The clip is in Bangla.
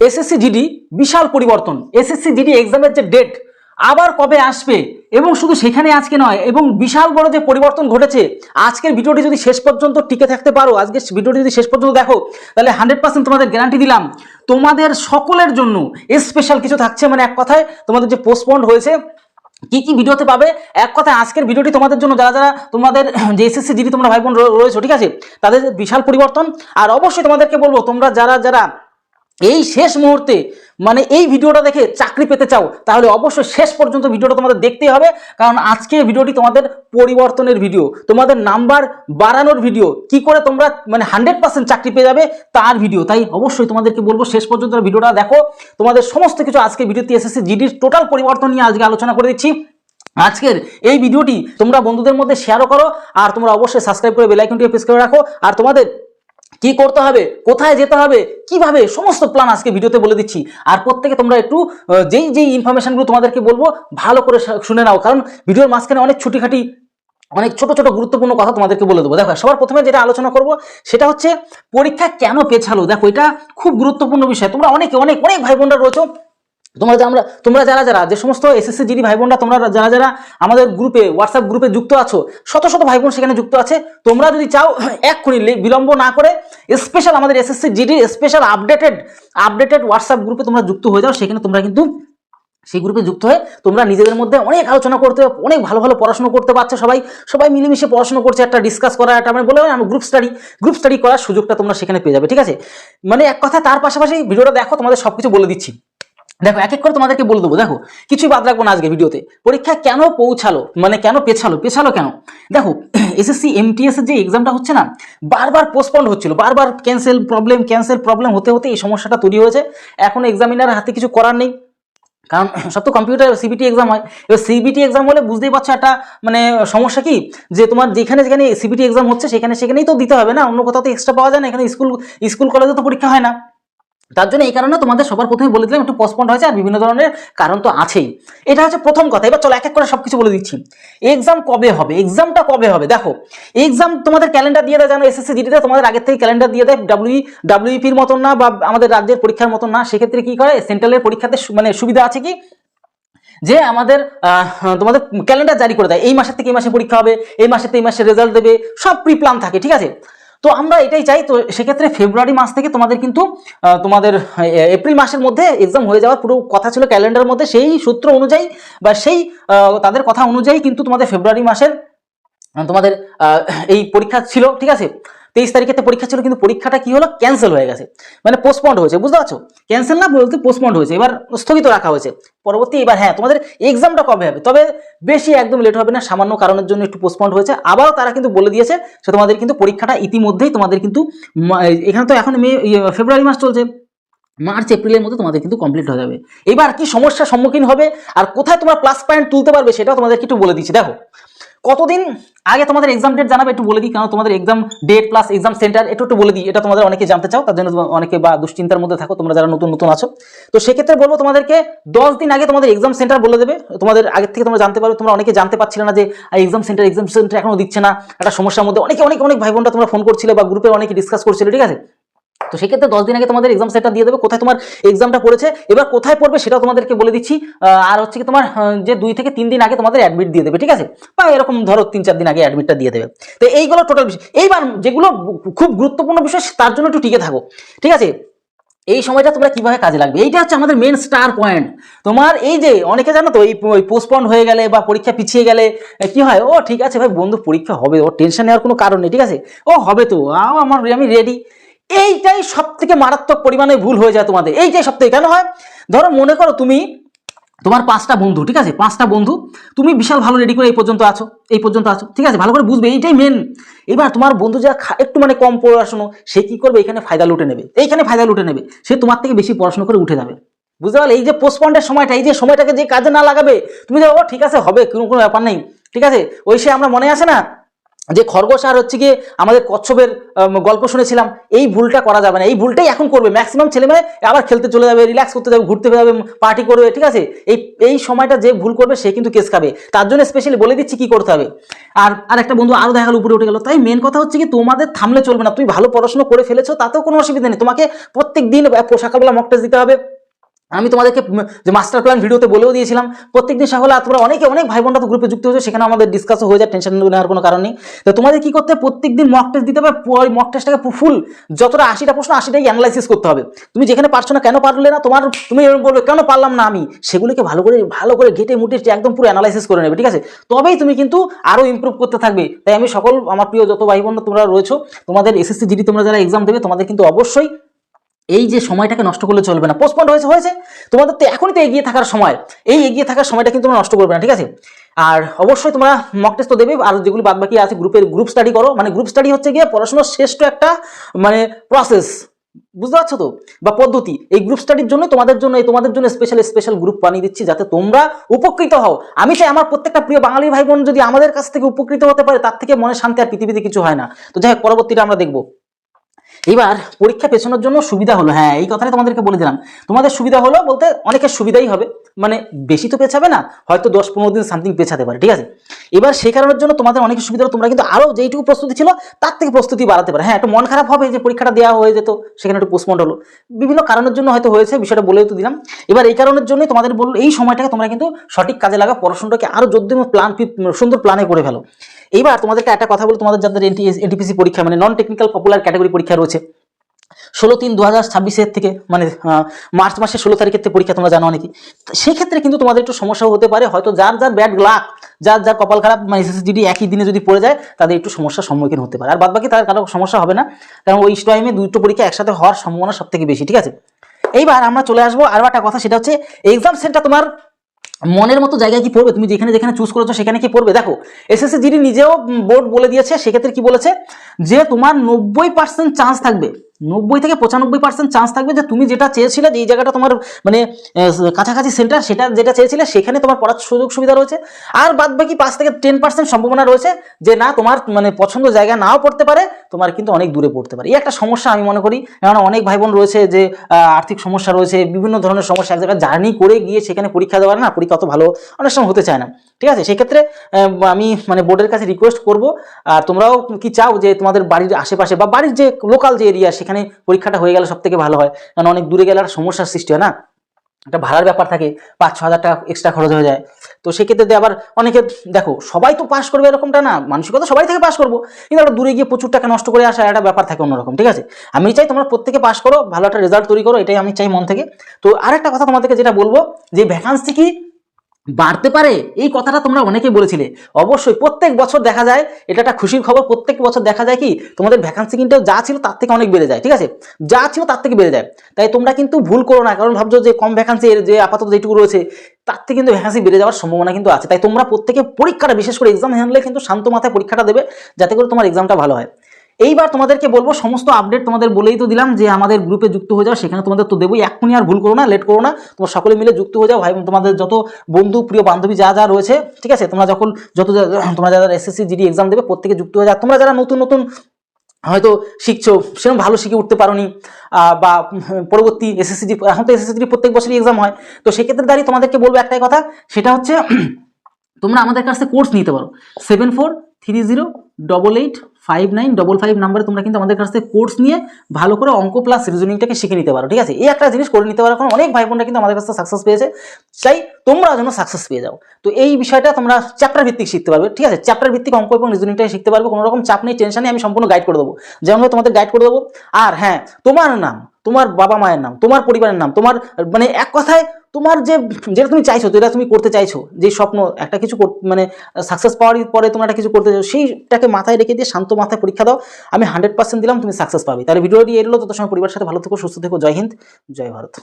এসএসসি জিডি বিশাল পরিবর্তন। এসএসসি জিডি এক্সামের যে ডেট আবার কবে আসবে, এবং শুধু সেখানে আজকে নয়, এবং বিশাল বড় যে পরিবর্তন ঘটেছে, আজকের ভিডিওটি যদি শেষ পর্যন্ত টিকে থাকতে পারো, আজকের ভিডিওটি যদি শেষ পর্যন্ত দেখো, তাহলে 100% তোমাদের গ্যারান্টি দিলাম তোমাদের সকলের জন্য স্পেশাল কিছু থাকছে। মানে এক কথায় তোমাদের যে পোস্টপন্ড হয়েছে কি কি ভিডিওতে পাবে, এক কথায় আজকের ভিডিওটি তোমাদের জন্য, যারা যারা তোমাদের যে এসএসসি জিডি তোমরা ভাই বোন রয়েছো, ঠিক আছে, তাদের বিশাল পরিবর্তন। আর অবশ্যই তোমাদেরকে বলবো, তোমরা যারা যারা এই শেষ মুহূর্তে মানে এই ভিডিওটা দেখে চাকরি পেতে চাও, তাহলে অবশ্যই শেষ পর্যন্ত ভিডিওটা তোমাদের দেখতেই হবে, কারণ আজকে ভিডিওটি তোমাদের পরিবর্তনের ভিডিও, তোমাদের নাম্বার বাড়ানোর ভিডিও, কি করে তোমরা মানে 100% চাকরি পেয়ে যাবে তার ভিডিও। তাই অবশ্যই তোমাদেরকে বলবো শেষ পর্যন্ত ভিডিওটা দেখো, তোমাদের সমস্ত কিছু আজকে ভিডিওতে এসএসসি জিডির টোটাল পরিবর্তন নিয়ে আজকে আলোচনা করে দিচ্ছি। আজকের এই ভিডিওটি তোমরা বন্ধুদের মধ্যে শেয়ারও করো, আর তোমরা অবশ্যই সাবস্ক্রাইব করে বেল আইকনটি প্রেস করে রাখো। আর তোমাদের কি করতে হবে, কোথায় যেতে হবে, কিভাবে, সমস্ত প্ল্যান আজকে ভিডিওতে বলে দিচ্ছি। আর প্রত্যেকে তোমরা একটু যেই যেই ইনফরমেশনগুলো তোমাদেরকে বলবো ভালো করে শুনে নাও, কারণ ভিডিওর মাঝখানে অনেক ছুটিখাটি অনেক ছোট ছোট গুরুত্বপূর্ণ কথা তোমাদেরকে বলে দেবো। দেখো, সবার প্রথমে যেটা আলোচনা করব সেটা হচ্ছে পরীক্ষা কেন পেছালো। দেখো, এটা খুব গুরুত্বপূর্ণ বিষয়। তোমরা অনেকে অনেক অনেক ভাই বোনরা রয়েছো, তোমরা যারা যারা যে সমস্ত এসএসসি জিডি ভাই বোনরা তোমরা যারা যারা আমাদের গ্রুপে, হোয়াটসঅ্যাপ গ্রুপে যুক্ত আছো, শত শত ভাই বোন সেখানে যুক্ত আছে, তোমরা যদি চাও এক্ষুনি বিলম্ব না করে স্পেশাল আমাদের SSC GD special updated WhatsApp গ্রুপে তোমরা যুক্ত হয়ে যাও। সেখানে তোমরা কিন্তু সেই গ্রুপে যুক্ত হয়ে তোমরা নিজেদের মধ্যে অনেক আলোচনা করতে, অনেক ভালো ভালো পড়াশোনা করতে পারছো। সবাই মিলেমিশে পড়াশোনা করছে, একটা ডিসকাস করা, একটা মানে বলে আমি গ্রুপ স্টাডি করার সুযোগটা তোমরা সেখানে পেয়ে যাবে, ঠিক আছে। মানে এক কথা, তার পাশাপাশি ভিডিওটা দেখো, তোমাদের সবকিছু বলে দিচ্ছি। দেখো, এক এক করে তোমাদেরকে বলে দেবো। দেখো, কিছুই বাদ রাখবো না আজকে ভিডিওতে। পরীক্ষা কেন পৌঁছালো, মানে কেন পেছালো কেন। দেখো, এসএসসি এমটিএস এর যে এক্সামটা হচ্ছে না, বারবার পোস্টপন্ড হচ্ছিল, বারবার ক্যান্সেল প্রবলেম হতে এই সমস্যাটা তৈরি হয়েছে। এখন এক্সামিনার হাতে কিছু করার নেই, কারণ সব তো কম্পিউটার সিবিটি এক্সাম হয়। এবার সিবিটি এক্সাম হলে বুঝতেই পারছো একটা মানে সমস্যা কি, যে তোমার যেখানে সিবিটি এক্সাম হচ্ছে সেখানেই তো দিতে হবে না, অন্য কোথাও তো এক্সট্রা পাওয়া যায় না। এখানে স্কুল কলেজে তো পরীক্ষা হয় না, তার জন্য এই কারণে তোমাদের সবার প্রথমে বলে দিলাম একটু পোস্টপন্ড হয়েছে, আর বিভিন্ন ধরনের কারণ তো আছেই। এটা হচ্ছে প্রথম কথা। এবার চলো এক এক করে সবকিছু বলে দিচ্ছি। এক্সাম কবে হবে, এক্সামটা কবে হবে। দেখো, এক্সাম তোমাদের ক্যালেন্ডার দিয়ে দেয়, জানো এসএসসি জিডিতে তোমাদের আগের থেকে ক্যালেন্ডার দিয়ে দেয়। ডাব্লিউপির মতন না, বা আমাদের রাজ্যের পরীক্ষার মতন না। সেক্ষেত্রে কি করে, সেন্ট্রালের পরীক্ষাতে মানে সুবিধা আছে কি, যে আমাদের তোমাদের ক্যালেন্ডার জারি করে দেয়, এই মাসের থেকে এই মাসে পরীক্ষা হবে, এই মাসে রেজাল্ট দেবে, সব প্রি প্ল্যান থাকে, ঠিক আছে। তো আমরা এটাই চাই। তো সেক্ষেত্রে ফেব্রুয়ারি মাস থেকে তোমাদের কিন্তু তোমাদের এপ্রিল মাসের মধ্যে এক্সাম হয়ে যাওয়ার পুরো কথা ছিল ক্যালেন্ডারের মধ্যে। সেই সূত্র অনুযায়ী বা সেই তাদের কথা অনুযায়ী কিন্তু তোমাদের ফেব্রুয়ারি মাসের তোমাদের এই পরীক্ষা ছিল, ঠিক আছে। 23 তারিখেতে পরীক্ষা ছিল, কিন্তু পরীক্ষাটা কি হলো, ক্যান্সেল হয়ে গেছে, মানে পোস্টপন্ড হয়েছে, বুঝতে পারছো। ক্যান্সেল না বলতে পোস্টপন্ড হয়েছে, এবার স্থগিত রাখা হয়েছে পরবর্তী। এবার হ্যাঁ, তোমাদের এক্সামটা কবে হবে, তবে বেশি একদম লেট হবে না, সামান্য কারণের জন্য একটু পোস্টপন্ড হয়েছে। আবারও তারা কিন্তু বলে দিয়েছে যে তোমাদের কিন্তু পরীক্ষাটা ইতিমধ্যেই তোমাদের কিন্তু এখানে তো এখন ফেব্রুয়ারি মাস চলছে, মার্চ এপ্রিলের মধ্যে তোমাদের কিন্তু কমপ্লিট হয়ে যাবে। এবার কি সমস্যার সম্মুখীন হবে আর কোথায় তোমরা প্লাস পয়েন্ট তুলতে পারবে, সেটাও তোমাদেরকে একটু বলে দিচ্ছি। দেখো, কতদিন আগে তোমাদের এক্সাম ডেট জানাবে একটু বলে দিই, কারণ তোমাদের exam date plus exam centre একটু বলে দিই। এটা তোমাদের অনেকে জানতে চাও, তার জন্য অনেকে বা দুশ্চিন্তার মধ্যে থাকো তোমরা যারা নতুন আছো। তো সেক্ষেত্রে বলবো তোমাদেরকে 10 দিন আগে তোমাদের এক্সাম সেন্টার বলে দেবে। তোমাদের আগের থেকে তোমরা জানতে পারো। তোমরা অনেকে জানতে পারছিলে না যে এক্সাম সেন্টার এখনো দিচ্ছে না, একটা সমস্যার মধ্যে অনেক ভাই বোনরা তোমরা ফোন করছিলে বা গ্রুপে অনেকে ডিসকাস করছিলে, ঠিক আছে। তো সেক্ষেত্রে 10 দিন আগে তোমাদের এক্সাম সেন্টার দিয়ে দেবে, কোথায় তোমার এক্সামটা পড়েছে, এবার কোথায় পড়বে সেটাও তোমাদেরকে বলে দিচ্ছি। আর হচ্ছে কি, তোমার যে 2 থেকে 3 দিন আগে তোমাদের অ্যাডমিট দিয়ে দেবে, ঠিক আছে, বা এরকম ধরো 3-4 দিন আগে অ্যাডমিটটা দিয়ে দেবে। তো এইগুলো টোটাল বিষয়। এইবার যেগুলো খুব গুরুত্বপূর্ণ বিষয়, তার জন্য একটু টিকে থাকো, ঠিক আছে। এই সময়টা তোমরা কিভাবে কাজে লাগবে, এইটা হচ্ছে আমাদের মেন স্টার পয়েন্ট। তোমার এই যে অনেকে জানো তো, এই পোস্টপন্ড হয়ে গেলে বা পরীক্ষা পিছিয়ে গেলে কি হয়, ও ঠিক আছে ভাই বন্ধু, পরীক্ষা হবে, ও টেনশন নেওয়ার কোনো কারণ নেই, ঠিক আছে, ও হবে তো, আমি রেডি। এইটাই সব থেকে মারাত্মক পরিমাণে ভুল হয়ে যায় তোমাদের। এইটাই সব থেকে কেন হয়, ধরো মনে করো তোমার 5টা বন্ধু, ঠিক আছে, 5টা বন্ধু, তুমি বিশাল ভালো রেডি করে এই পর্যন্ত আছো, ঠিক আছে, ভালো করে বুঝবে, এইটাই মেন। এবার তোমার বন্ধু যা একটু মানে কম পড়াশোনা, সে কি করবে, এইখানে ফায়দা লুটে নেবে, সে তোমার থেকে বেশি পড়াশোনা করে উঠে যাবে, বুঝতে পারলে। এই যে পোস্টপন্ডের সময়টা, এই যে সময়টাকে যে কাজে না লাগাবে, তুমি যে ও ঠিক আছে হবে, কোনো ব্যাপার নেই, ঠিক আছে, ওই সে আমরা মনে আছে না যে খরগোশ আর হচ্ছে গিয়ে আমাদের কচ্ছপের গল্প শুনেছিলাম, এই ভুলটা করা যাবে না। এই ভুলটাই এখন করবে ম্যাক্সিমাম ছেলেমেয়ে, আবার খেলতে চলে যাবে, রিল্যাক্স করতে যাবে, ঘুরতে যাবে, পার্টি করবে, ঠিক আছে। এই সময়টা যে ভুল করবে সে কিন্তু কেস খাবে। তার জন্য স্পেশালি বলে দিচ্ছি কি করতে হবে। আর একটা বন্ধু আরো দেখা গেল উপরে উঠে গেল। তাই মেন কথা হচ্ছে কি তোমাদের থামলে চলবে না। তুই ভালো পড়াশোনা করে ফেলেছো তাতেও কোনো অসুবিধা নেই, তোমাকে প্রত্যেক দিন সকালবেলা মক টেস্ট দিতে হবে। আমি তোমাদেরকে যে মাস্টার প্ল্যান ভিডিওতে বলেও দিয়েছিলাম, প্রত্যেকদিন সকালে তোমরা অনেক ভাই বোনরা তো গ্রুপে যুক্ত হয়েছে, সেখানে আমাদের ডিসকাসও হয়ে যায়, টেনশন নেওয়ার কোনো কারণ নেই। তো তোমাদের কি করতে হবে, প্রত্যেকদিন মক টেস্ট দিতে হবে। মক টেস্টটাকে ফুল যতটা 80টা প্রশ্ন 80টাই অ্যানালাইসিস করতে হবে। তুমি যেখানে পারছো না, কেন পারলে না, তুমি এরকম বলবে কেন পারলাম না আমি, সেগুলোকে ভালো করে ঘেটে মুটে একদম পুরো অ্যানালাইসিস করে নেবে, ঠিক আছে। তবেই তুমি কিন্তু আরো ইমপ্রুভ করতে থাকবে। তাই আমি সকল আমার প্রিয় যত ভাই বোনরা তোমরা রয়েছো, তোমাদের এসএসসি জিডি তোমরা যারা এক্সাম দেবে, তোমাদের কিন্তু অবশ্যই এই যে সময়টাকে নষ্ট করলে চলবে না। পোস্টপন্ড হয়েছে তোমাদের তো এখনই তো এগিয়ে থাকার সময়, এই এগিয়ে থাকার সময়টা কিন্তু তোমরা নষ্ট করবে না, ঠিক আছে। আর অবশ্যই তোমরা মক টেস্ট তো দেবে, আর যেগুলো বাদ বাকি আছে গ্রুপ স্টাডি করো। মানে গ্রুপ স্টাডি হচ্ছে গিয়ে পড়াশোনার শ্রেষ্ঠ একটা মানে প্রসেস, বুঝতে পারছো তো, বা পদ্ধতি। এই গ্রুপ স্টাডির জন্য তোমাদের জন্য স্পেশাল গ্রুপ বানিয়ে দিচ্ছি, যাতে তোমরা উপকৃত হও। আমি চাই আমার প্রত্যেকটা প্রিয় বাঙালি ভাই বোন যদি আমাদের কাছ থেকে উপকৃত হতে পারে, তার থেকে মনে শান্তি আর পৃথিবীতে কিছু হয় না। তো যাই হোক, পরবর্তীটা আমরা দেখবো। এবার পরীক্ষা পেছানোর জন্য সুবিধা হলো, হ্যাঁ এই কথাটা তোমাদেরকে বলে দিলাম। তোমাদের সুবিধা হলো বলতে অনেকের সুবিধাই হবে, মানে বেশি তো পেছাবে না, হয়তো 10-15 দিন সামথিং পেছাতে পারে, ঠিক আছে। এবার সেই কারণের জন্য তোমাদের অনেকের সুবিধা হলো, তোমরা কিন্তু আরো যেইটুকু প্রস্তুতি ছিল তার থেকে প্রস্তুতি বাড়াতে পারে। হ্যাঁ, একটু মন খারাপ হবে যে পরীক্ষাটা দেওয়া হয়ে যেত, সেখানে একটু পোস্টপন্ড হলো, বিভিন্ন কারণের জন্য হয়তো হয়েছে, বিষয়টা বলেও তো দিলাম। এবার এই কারণের জন্যই তোমাদের বললো এই সময়টাকে তোমরা কিন্তু সঠিক কাজে লাগা, পড়াশোনাটাকে আরো সুন্দর প্ল্যানে করে ফেলো। এইবার তোমাদেরকে একটা কথা বলি, তোমাদের যাদের এনটিপিসি পরীক্ষা মানে নন টেকনিক্যাল পপুলার ক্যাটাগরি পরীক্ষা রয়েছে 16/3/2026 থেকে, মানে মার্চ মাসের 16 তারিখের থেকে পরীক্ষা, তোমরা জানো অনেকেই। সেক্ষেত্রে কিন্তু তোমাদের একটু সমস্যা হতে পারে, হয়তো যার ব্যাড লাক, যার কপাল খারাপ, মানে এসএসসি জিডি একই দিনে যদি পড়ে যায়, তাদের একটু সমস্যার সম্মুখীন হতে পারে। আর বাদ বাকি তার কারো সমস্যা হবে না, কারণ ওই টাইমে দুটো পরীক্ষা একসাথে হওয়ার সম্ভাবনা সব থেকে বেশি, ঠিক আছে। এইবার আমরা চলে আসবো আরো একটা কথা, সেটা হচ্ছে এক্সাম সেন্টার তোমার মনের মতো জায়গায় কি পড়বে, তুমি যেখানে চুজ করেছো সেখানে কি পড়বে। দেখো এসএসসি জিডি নিজেও বোর্ড বলে দিয়েছে, সেক্ষেত্রে কি বলেছে যে তোমার 90% চান্স থাকবে, 90 থেকে 95% চান্স থাকবে যে তুমি যেটা চেয়েছিলে, যে এই জায়গাটা তোমার মানে কাছাকাছি সেন্টার, সেটা যেটা চেয়েছিলে সেখানে তোমার পড়ার সুযোগ সুবিধা রয়েছে। আর বাদ বাকি 5 থেকে 10% সম্ভাবনা রয়েছে যে না, তোমার মানে পছন্দ জায়গা নাও পড়তে পারে, তোমার কিন্তু অনেক দূরে পড়তে পারে। এই একটা সমস্যা আমি মনে করি, কারণ অনেক ভাই বোন রয়েছে যে আর্থিক সমস্যা রয়েছে, বিভিন্ন ধরনের সমস্যা, এক জায়গায় জার্নি করে গিয়ে সেখানে পরীক্ষা দেওয়ার না, পরীক্ষা অত ভালো অনেক সময় হতে চায় না, ঠিক আছে। সেক্ষেত্রে আমি মানে বোর্ডের কাছে রিকোয়েস্ট করবো, আর তোমরাও কি চাও যে তোমাদের বাড়ির আশেপাশে বা বাড়ির যে লোকাল যে এরিয়া, সেখানে পরীক্ষাটা হয়ে গেলে সব থেকে ভালো হয়। কারণ অনেক দূরে গেলে আর সমস্যার সৃষ্টি হয় না, একটা ভাড়ার ব্যাপার থাকে, 5-6 হাজার টাকা এক্সট্রা খরচ হয়ে যায়। তো সেক্ষেত্রে আবার অনেকে, দেখো সবাই তো পাস করবে এরকমটা না, মানসিকতা সবাই থেকে পাস করবো, কিন্তু একটা দূরে গিয়ে প্রচুর টাকা নষ্ট করে আসা একটা ব্যাপার থাকে অন্যরকম, ঠিক আছে। আমি চাই তোমরা প্রত্যেকে পাস করো, ভালো একটা রেজাল্ট তৈরি করো, এটাই আমি চাই মন থেকে। তো আরেকটা কথা তোমাদেরকে যেটা বলবো, যে ভ্যাকান্সি কি বাড়তে পারে, এই কথাটা তোমরা অনেকেই বলেছিলে। অবশ্যই প্রত্যেক বছর দেখা যায়, এটা একটা খুশির খবর, প্রত্যেক বছর দেখা যায় কি তোমাদের ভ্যাকান্সি কিন্তু যা ছিল তার থেকে অনেক বেড়ে যায়, ঠিক আছে, যা ছিল তার থেকে বেড়ে যায়। তাই তোমরা কিন্তু ভুল করো না, কারণ ভাবছো যে কম ভ্যাকান্সি, যে আপাতত যেটুকু রয়েছে তার থেকে কিন্তু ভ্যাকান্সি বেড়ে যাওয়ার সম্ভাবনা কিন্তু আছে। তাই তোমরা প্রত্যেকে পরীক্ষাটা, বিশেষ করে এক্সাম হ্যান্ডলে কিন্তু শান্ত মাথায় পরীক্ষাটা দেবে, যাতে করে তোমার এক্সামটা ভালো হয়। এইবার তোমাদেরকে বলবো সমস্ত আপডেট তোমাদের বলেই তো দিলাম, যে আমাদের গ্রুপে যুক্ত হয়ে যাও, সেখানে তোমাদের তো দেবোই, এক্ষুনি আর ভুল করো না, লেট করো না, তোমরা সকলে মিলে যুক্ত হয়ে যাও ভাই, তোমাদের যত বন্ধু প্রিয় বান্ধবী যা রয়েছে, ঠিক আছে। তোমরা তোমরা যারা এসএসসি জিডি এক্সাম দেবে প্রত্যেকে যুক্ত হয়ে যাও। তোমরা যারা নতুন হয়তো শিখছো, সেরকম ভালো শিখে উঠতে পারোনি, বা পরবর্তী এসএসসি জিডি, এখন তো এসএসসি জিডি প্রত্যেক বছরই এক্সাম হয়, তো সেক্ষেত্রে দাঁড়িয়ে তোমাদেরকে বলবো একটাই কথা, সেটা হচ্ছে তোমরা আমাদের কাছ থেকে কোর্স নিতে পারো। 7430885955 নাম্বারে তোমরা কিন্তু আমাদের কাছ থেকে কোর্স নিয়ে ভালো করে অঙ্ক প্লাস রিজনিংটাকে শিখে নিতে পারো, ঠিক আছে। এই একটা জিনিস করে নিতে পারো, কারণ অনেক ভাই বোনরা কিন্তু আমাদের কাছ থেকে সাকসেস পেয়েছে, চাই তোমরা যেন সাকসেস পেয়ে যাও। তো এই বিষয়টা তোমরা চ্যাপ্টার ভিত্তিক শিখতে পারবে, ঠিক আছে, চ্যাপ্টার ভিত্তিক অঙ্ক এবং রিজনিংটাকে শিখতে পারবে, কোনো রকম চাপ নেই, টেনশন নেই, আমি সম্পূর্ণ গাইড করে দেবো, যেমনভাবে তোমাদের গাইড করে দেবো। আর হ্যাঁ, তোমার নাম, তোমার বাবা মায়ের নাম, তোমার পরিবারের নাম, তোমার মানে এক কথায় তোমার যেটা তুমি চাইছো, যেটা তুমি করতে চাইছো, যে স্বপ্ন একটা কিছু মানে সাকসেস পাওয়ার পরে তোমরা একটা কিছু করতে চাইছো, সেইটাকে মাথায় রেখে দিয়ে শান্ত মাথায় পরীক্ষা দাও, আমি 100% দিলাম তুমি সাকসেস পাবে। তাহলে ভিডিওটি এলো, তত সময় পরিবারের সাথে ভালো থেকো, সুস্থ থেকো, জয় হিন্দ, জয় ভারত।